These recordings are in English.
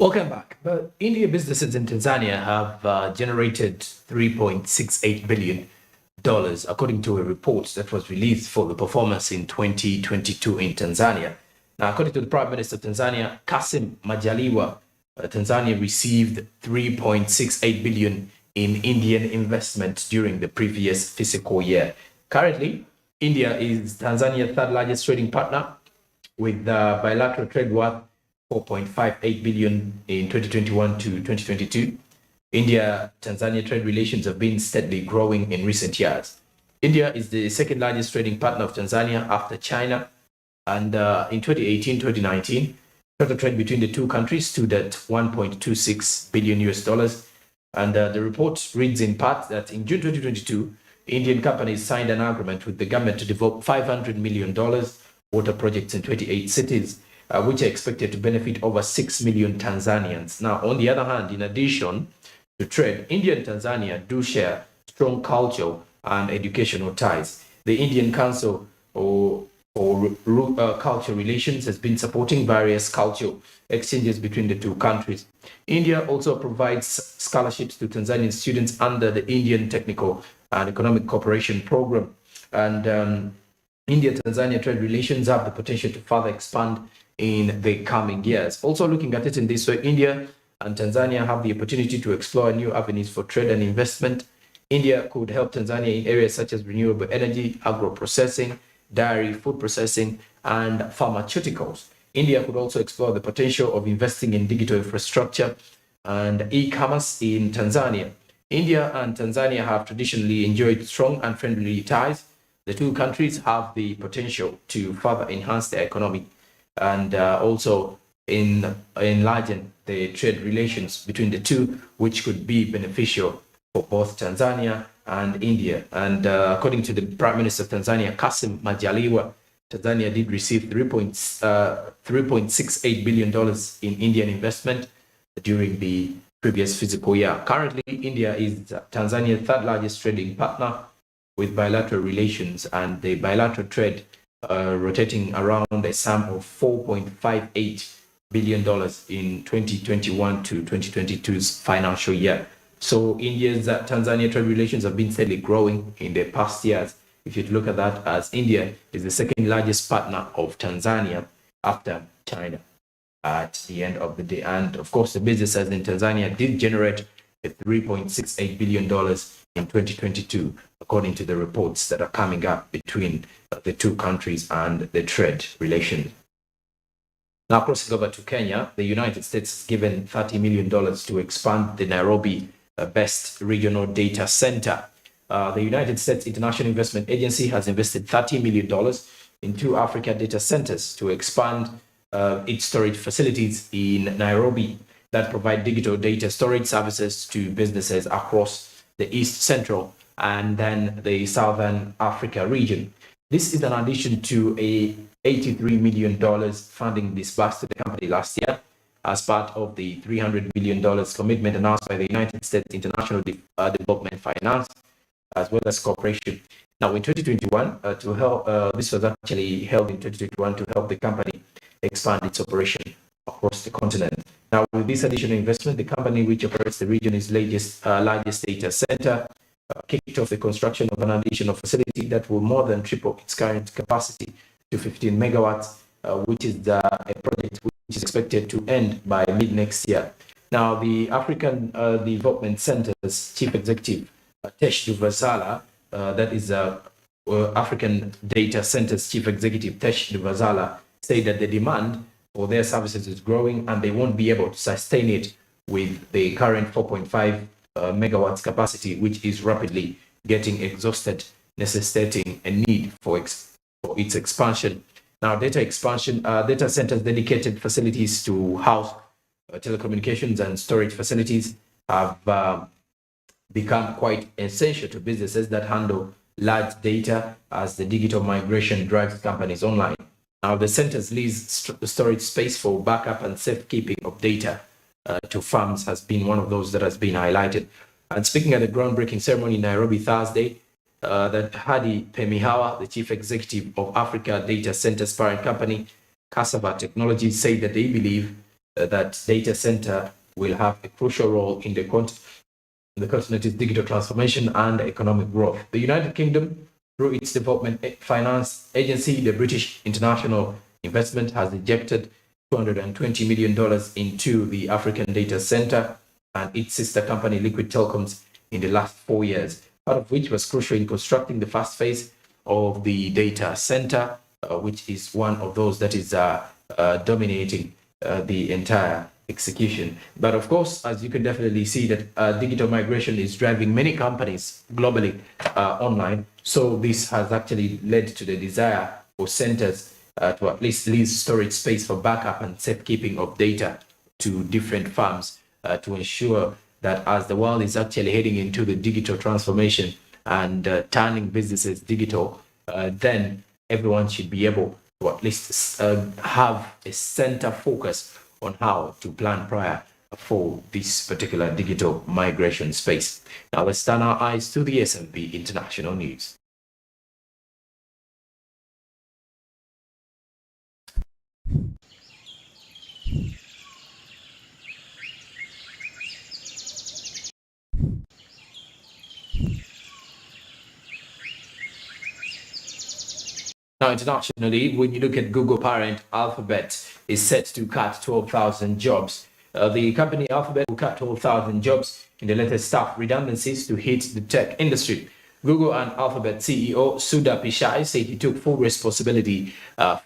Welcome back. But India businesses in Tanzania have generated $3.68 billion, according to a report that was released for the performance in 2022 in Tanzania. Now, according to the Prime Minister of Tanzania, Kassim Majaliwa, Tanzania received $3.68 billion in Indian investment during the previous fiscal year. Currently, India is Tanzania's third largest trading partner with bilateral trade worth 4.58 billion in 2021 to 2022. India-Tanzania trade relations have been steadily growing in recent years. India is the second largest trading partner of Tanzania after China, and in 2018-2019, total trade between the two countries stood at 1.26 billion US dollars. And the report reads in part that in June 2022, Indian companies signed an agreement with the government to develop $500 million water projects in 28 cities, which are expected to benefit over 6 million Tanzanians. Now, on the other hand, in addition to trade, India and Tanzania do share strong cultural and educational ties. The Indian Council for Cultural Relations has been supporting various cultural exchanges between the two countries. India also provides scholarships to Tanzanian students under the Indian Technical and Economic Cooperation Program. And India-Tanzania trade relations have the potential to further expand in the coming years. Also looking at it in this way, India and Tanzania have the opportunity to explore new avenues for trade and investment. India could help Tanzania in areas such as renewable energy, agro-processing, dairy, food processing, and pharmaceuticals. India could also explore the potential of investing in digital infrastructure and e-commerce in Tanzania. India and Tanzania have traditionally enjoyed strong and friendly ties. The two countries have the potential to further enhance their economy and also enlarging the trade relations between the two, which could be beneficial for both Tanzania and India. And according to the Prime Minister of Tanzania, Kassim Majaliwa, Tanzania did receive $3.68 billion in Indian investment during the previous fiscal year. Currently, India is Tanzania's third largest trading partner with bilateral relations, and the bilateral trade rotating around a sum of $4.58 billion in 2021 to 2022's financial year. So India's Tanzania trade relations have been steadily growing in the past years. If you look at that, as India is the second largest partner of Tanzania after China at the end of the day. And of course, the businesses in Tanzania did generate $3.68 billion in 2022, according to the reports that are coming up between the two countries and the trade relations. Now, crossing over to Kenya, the United States has given $30 million to expand the Nairobi Best Regional Data Center. The United States International Investment Agency has invested $30 million in two Africa data centers to expand its storage facilities in Nairobi that provide digital data storage services to businesses across the East Central and then the Southern Africa region. This is in addition to a $83 million funding disbursed to the company last year as part of the $300 million commitment announced by the United States International Development Finance, as well as cooperation. Now, in 2021, to help, this was actually held in 2021 to help the company expand its operation across the continent. Now, with this additional investment, the company, which operates the region's largest data center, kicked off the construction of an additional facility that will more than triple its current capacity to 15 megawatts, which is a project which is expected to end by mid next year. Now, the African Development Center's chief executive, Tesh Duvazala, that is African Data Center's chief executive, Tesh Duvazala, said that the demand for their services is growing and they won't be able to sustain it with the current 4.5 megawatts capacity, which is rapidly getting exhausted, necessitating a need for its expansion. Now, data centers dedicated facilities to house telecommunications and storage facilities have become quite essential to businesses that handle large data as the digital migration drives companies online. Now, the centers lease storage space for backup and safekeeping of data to firms has been one of those that has been highlighted. And speaking at the groundbreaking ceremony in Nairobi Thursday, that Hadi Pemihawa, the chief executive of Africa Data Centers parent company, Cassava Technologies, said that they believe that data center will have a crucial role in the continent's digital transformation and economic growth. The United Kingdom, through its development finance agency, the British International Investment, has injected $220 million into the African data center and its sister company, Liquid Telecoms, in the last 4 years, part of which was crucial in constructing the first phase of the data center, which is one of those that is dominating the entire execution. But of course, as you can definitely see, that digital migration is driving many companies globally online. So this has actually led to the desire for centers to at least lease storage space for backup and safekeeping of data to different firms to ensure that as the world is actually heading into the digital transformation and turning businesses digital, then everyone should be able to at least have a center focus on how to plan prior for this particular digital migration space. Now let's turn our eyes to the S&P International News. Now, internationally, when you look at Google parent Alphabet is set to cut 12,000 jobs. The company Alphabet will cut 12,000 jobs in the latest staff redundancies to hit the tech industry. Google and Alphabet CEO Sundar Pichai said he took full responsibility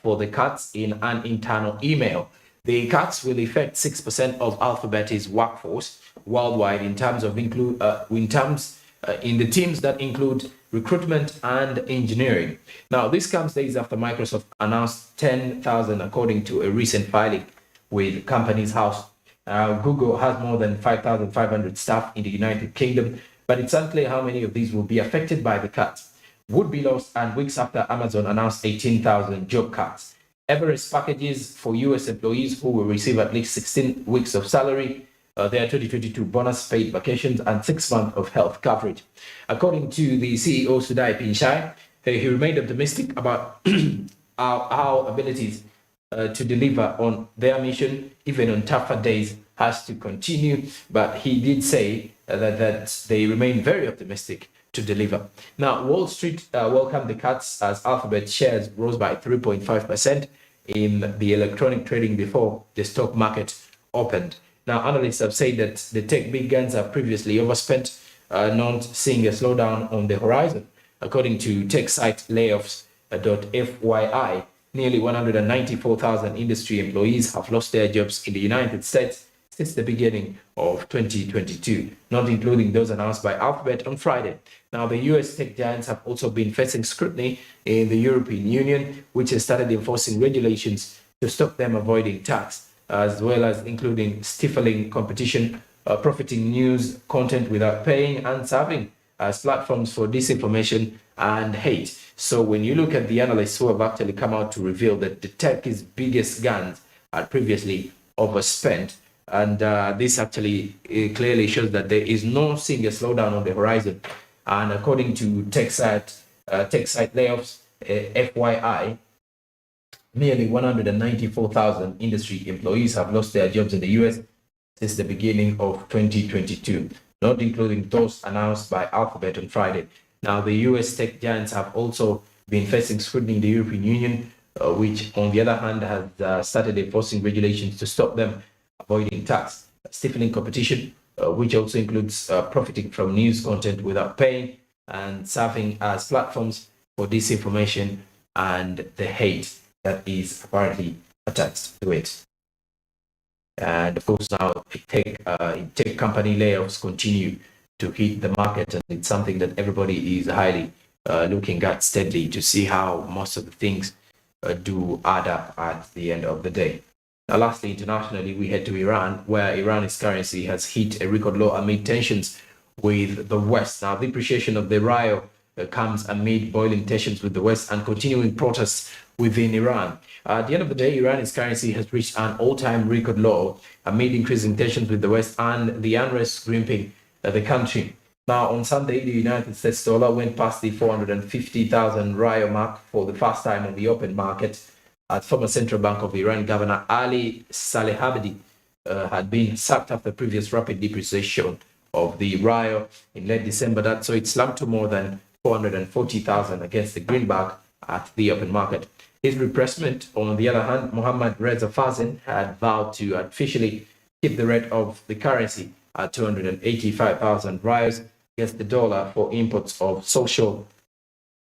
for the cuts in an internal email. The cuts will affect 6% of Alphabet's workforce worldwide in terms of in the teams that include recruitment and engineering. Now, this comes days after Microsoft announced 10,000 according to a recent filing with Companies House. Google has more than 5,500 staff in the United Kingdom, but it's unclear how many of these will be affected by the cuts. Would be lost, and weeks after Amazon announced 18,000 job cuts. Everest packages for US employees who will receive at least 16 weeks of salary, their 2022 bonus, paid vacations, and 6 months of health coverage. According to the CEO Sundar Pichai, he remained optimistic about our abilities to deliver on their mission, even on tougher days, has to continue. But he did say that they remain very optimistic to deliver. Now, Wall Street welcomed the cuts as Alphabet shares rose by 3.5% in the electronic trading before the stock market opened. Now, analysts have said that the tech big guns have previously overspent, not seeing a slowdown on the horizon. According to tech site layoffs.fyi, nearly 194,000 industry employees have lost their jobs in the United States since the beginning of 2022, not including those announced by Alphabet on Friday. Now, the US tech giants have also been facing scrutiny in the European Union, which has started enforcing regulations to stop them avoiding tax, as well as including stifling competition, profiting news content without paying, and serving as platforms for disinformation and hate. So when you look at the analysts who have actually come out to reveal that the tech's biggest guns are previously overspent, and this actually clearly shows that there is no single slowdown on the horizon. And according to tech site layoffs, FYI, nearly 194,000 industry employees have lost their jobs in the US since the beginning of 2022, not including those announced by Alphabet on Friday. Now, the US tech giants have also been facing scrutiny in the European Union, which, on the other hand, has started enforcing regulations to stop them avoiding tax, stifling competition, which also includes profiting from news content without paying, and serving as platforms for disinformation and the hate that is apparently attached to it. And of course, now tech company layoffs continue to hit the market, and it's something that everybody is highly looking at steadily to see how most of the things do add up at the end of the day. Now, lastly, internationally, we head to Iran, where Iran's currency has hit a record low amid tensions with the West. Now, the depreciation of the rial comes amid boiling tensions with the West and continuing protests within Iran. At the end of the day, Iran's currency has reached an all-time record low amid increasing tensions with the West and the unrest gripping the country. Now, on Sunday, the United States dollar went past the 450,000 rial mark for the first time on the open market, as former Central Bank of Iran Governor Ali Salehabdi had been sacked after previous rapid depreciation of the Ryo in late December. So it slumped to more than 440,000 against the greenback at the open market. His replacement, on the other hand, Mohammad Reza Fazin, had vowed to officially keep the rate of the currency at 285,000 Ryos against the dollar for imports of social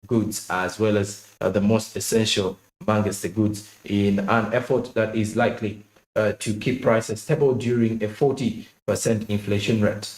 goods, as well as the most essential amongst the goods, in an effort that is likely to keep prices stable during a 40% inflation rate.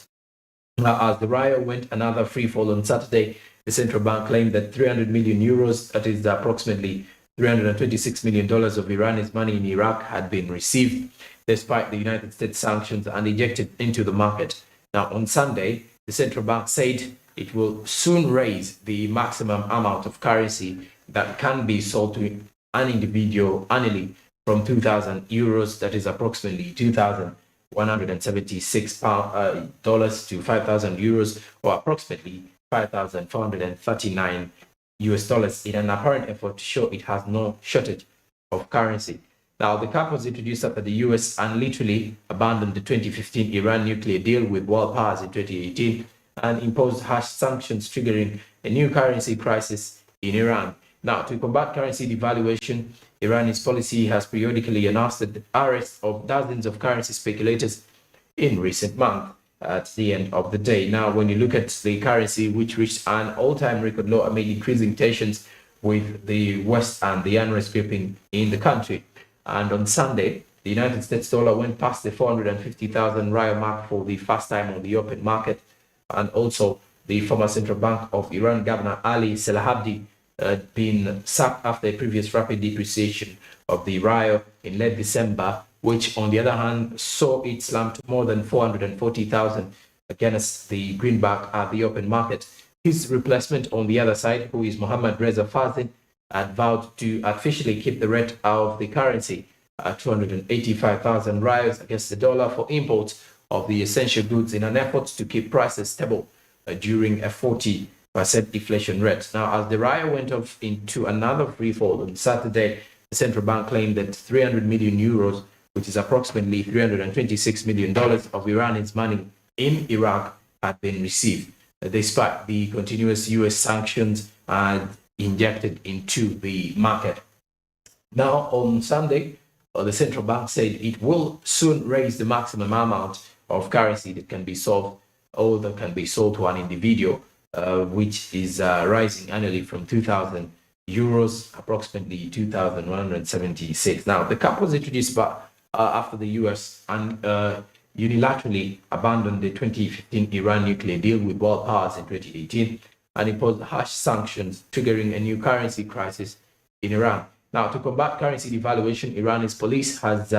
As the Ryo went another free fall on Saturday, the central bank claimed that 300 million euros, that is approximately $326 million of Iranian money in Iraq, had been received despite the United States sanctions and injected into the market. Now, on Sunday, the central bank said it will soon raise the maximum amount of currency that can be sold to an individual annually from 2,000 euros, that is approximately $2,176 to 5,000 euros, or approximately $5,439 in an apparent effort to show it has no shortage of currency. Now, the cap was introduced after the US unilaterally abandoned the 2015 Iran nuclear deal with world powers in 2018 and imposed harsh sanctions, triggering a new currency crisis in Iran. Now, to combat currency devaluation, Iran's policy has periodically announced the arrest of dozens of currency speculators in recent months. At the end of the day, now, when you look at the currency, which reached an all-time record low amid increasing tensions with the West and the unrest gripping in the country, and on Sunday, the United States dollar went past the 450,000 Riyal mark for the first time on the open market, and also the former central bank of Iran, Governor Ali Salahabdi, had been sacked after a previous rapid depreciation of the Riyal in late December, which on the other hand saw it slump to more than 440,000 against the greenback at the open market. His replacement on the other side, who is Mohammad Reza Fazin, had vowed to officially keep the rate of the currency at 285,000 Ryals against the dollar for imports of the essential goods in an effort to keep prices stable during a 40% inflation rate. Now, as the Riyal went off into another free fall on Saturday, the central bank claimed that 300 million euros, which is approximately $326 million of Iranians' money in Iraq, had been received, despite the continuous US sanctions injected into the market. Now, on Sunday, the central bank said it will soon raise the maximum amount of currency that can be sold or that can be sold to an individual, which is rising annually from 2,000 euros, approximately 2,176. Now, the cap was introduced after the US unilaterally abandoned the 2015 Iran nuclear deal with world powers in 2018 and imposed harsh sanctions, triggering a new currency crisis in Iran. Now, to combat currency devaluation, Iran's police has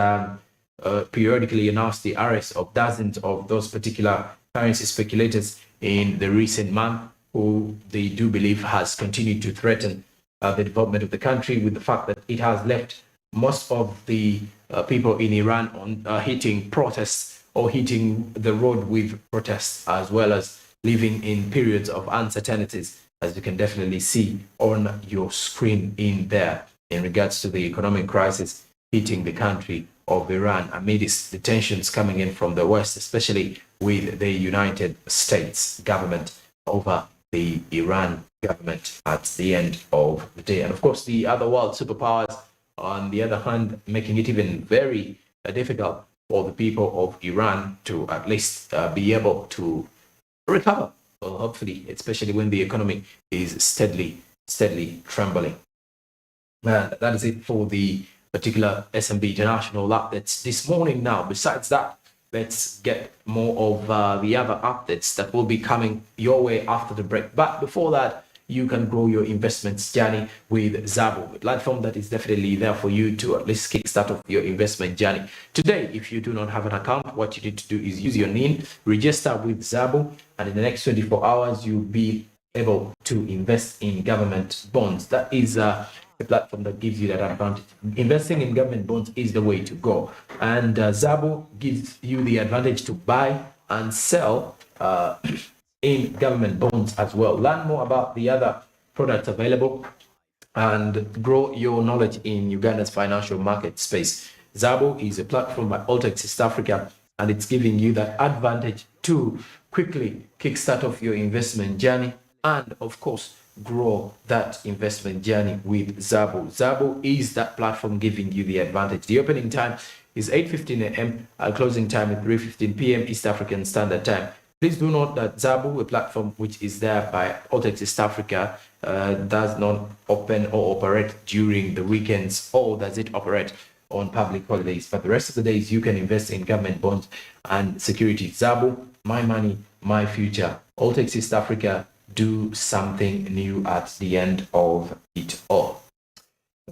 periodically announced the arrest of dozens of those particular currency speculators in the recent month, who they do believe has continued to threaten the development of the country, with the fact that it has left most of the people in Iran on hitting protests or hitting the road with protests, as well as living in periods of uncertainties, as you can definitely see on your screen in there, in regards to the economic crisis hitting the country of Iran amidst the tensions coming in from the West, especially with the United States government over the Iran government at the end of the day. And of course, the other world superpowers, on the other hand, making it even very difficult for the people of Iran to at least be able to recover. Well, hopefully, especially when the economy is steadily trembling. That is it for the particular SMB International updates this morning. Now, besides that, let's get more of the other updates that will be coming your way after the break. But before that, you can grow your investments journey with Zabo, a platform that is definitely there for you to at least kickstart off your investment journey. Today, if you do not have an account, what you need to do is use your NIN, register with Zabo, and in the next 24 hours, you'll be able to invest in government bonds. That is a platform that gives you that advantage. Investing in government bonds is the way to go. And Zabo gives you the advantage to buy and sell in government bonds as well. Learn more about the other products available and grow your knowledge in Uganda's financial market space Zabo is a platform by Altex East Africa, and it's giving you that advantage to quickly kickstart off your investment journey and, of course, grow that investment journey with Zabo. Zabo is that platform giving you the advantage. The opening time is 8:15 a.m. and closing time is 3:15 p.m. East African Standard Time. Please do note that Zabo, a platform which is there by Altex East Africa, does not open or operate during the weekends, or does it operate on public holidays. But the rest of the days, you can invest in government bonds and securities. Zabo, my money, my future. Altex East Africa, do something new at the end of it all.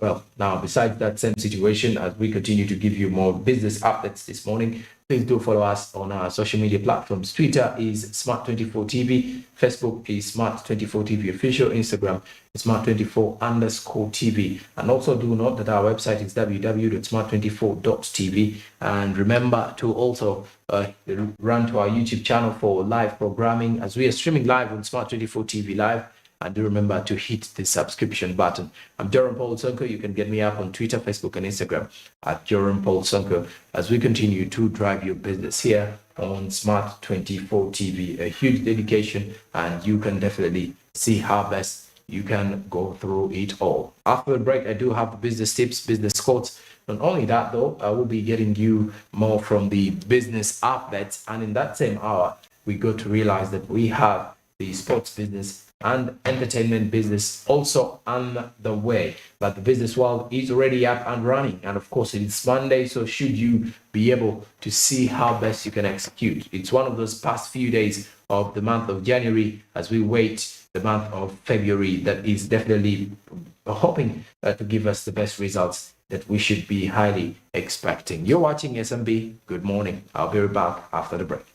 Well, now, besides that same situation, as we continue to give you more business updates this morning, please do follow us on our social media platforms. Twitter is Smart24TV, Facebook is Smart24TV Official, Instagram is Smart24_TV. And also do note that our website is www.smart24.tv. And remember to also run to our YouTube channel for live programming, as we are streaming live on Smart24TV Live. And do remember to hit the subscription button. I'm Jerome Paul Sonko. You can get me up on Twitter, Facebook, and Instagram at Jerome Paul Sonko, as we continue to drive your business here on Smart 24 TV. A huge dedication, and you can definitely see how best you can go through it all. After the break, I do have the business tips, business quotes. Not only that, though, I will be getting you more from the business updates. And in that same hour, we got to realize that we have the sports business and entertainment business also on the way, but the business world is already up and running. And of course, it's Monday, so should you be able to see how best you can execute. It's one of those past few days of the month of January as we wait the month of February that is definitely hoping to give us the best results that we should be highly expecting. You're watching SMB. Good morning. I'll be right back after the break.